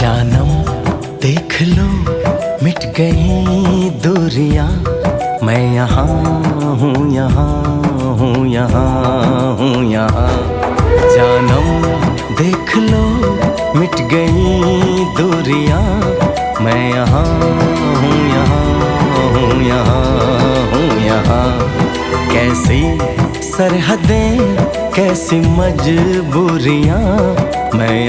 जानम देख लो मिट गई दूरियां, मैं यहाँ हूँ, यहाँ हूँ, यहाँ हूँ, यहाँ। जानम देख लो मिट गई दूरियां, मैं यहाँ हूँ, यहाँ हूँ, यहाँ हूँ, यहाँ। कैसी सरहदें कैसी मजबूरियां, मैं